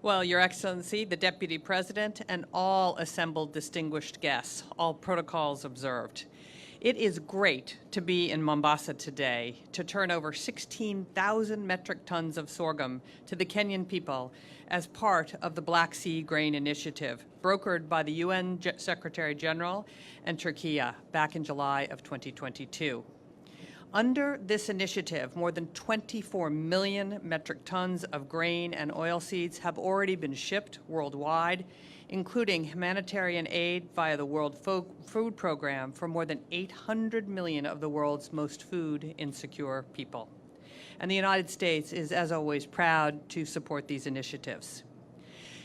Well, Your Excellency, the Deputy President, and all assembled distinguished guests, all protocols observed. It is great to be in Mombasa today to turn over 16,000 metric tons of sorghum to the Kenyan people as part of the Black Sea Grain Initiative, brokered by the UN Secretary General and Turkey back in July of 2022. Under this initiative, more than 24 million metric tons of grain and oilseeds have already been shipped worldwide, including humanitarian aid via the World Food Program for more than 800 million of the world's most food insecure people. And the United States is, as always, proud to support these initiatives.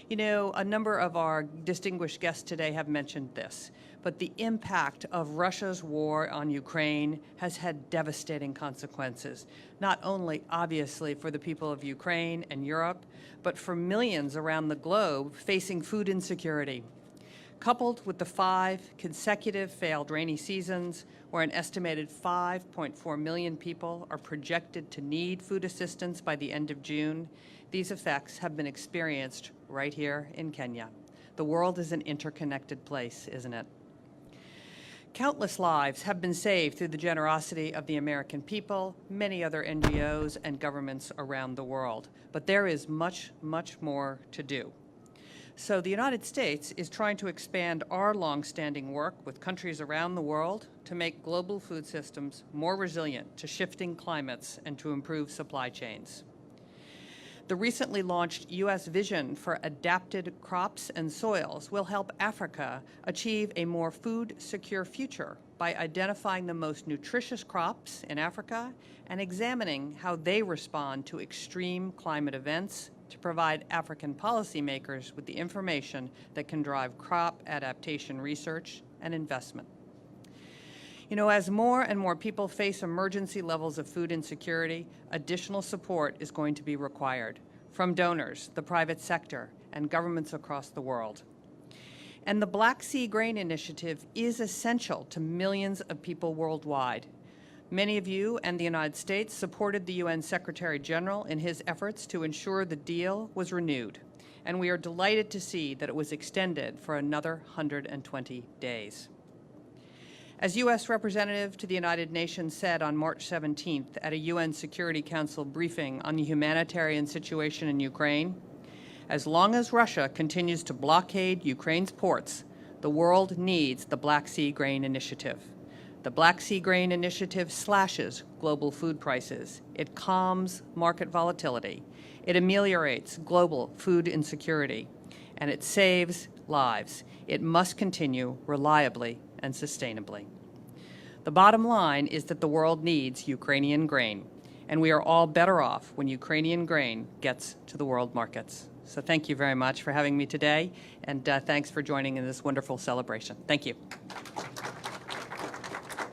You know, a number of our distinguished guests today have mentioned this, but the impact of Russia's war on Ukraine has had devastating consequences, not only obviously for the people of Ukraine and Europe, but for millions around the globe facing food insecurity. Coupled with the 5 consecutive failed rainy seasons, where an estimated 5.4 million people are projected to need food assistance by the end of June, these effects have been experienced right here in Kenya. The world is an interconnected place, isn't it? Countless lives have been saved through the generosity of the American people, many other NGOs and governments around the world. But there is much, much more to do. So the United States is trying to expand our long-standing work with countries around the world to make global food systems more resilient to shifting climates and to improve supply chains. The recently launched U.S. Vision for Adapted Crops and Soils will help Africa achieve a more food-secure future by identifying the most nutritious crops in Africa and examining how they respond to extreme climate events to provide African policymakers with the information that can drive crop adaptation research and investment. You know, as more and more people face emergency levels of food insecurity, additional support is going to be required from donors, the private sector, and governments across the world. And the Black Sea Grain Initiative is essential to millions of people worldwide. Many of you and the United States supported the UN Secretary General in his efforts to ensure the deal was renewed, and we are delighted to see that it was extended for another 120 days. As U.S. Representative to the United Nations said on March 17th at a UN Security Council briefing on the humanitarian situation in Ukraine, as long as Russia continues to blockade Ukraine's ports, the world needs the Black Sea Grain Initiative. The Black Sea Grain Initiative slashes global food prices. It calms market volatility. It ameliorates global food insecurity. And it saves lives. It must continue reliably and sustainably. The bottom line is that the world needs Ukrainian grain, and we are all better off when Ukrainian grain gets to the world markets. So thank you very much for having me today, and thanks for joining in this wonderful celebration. Thank you.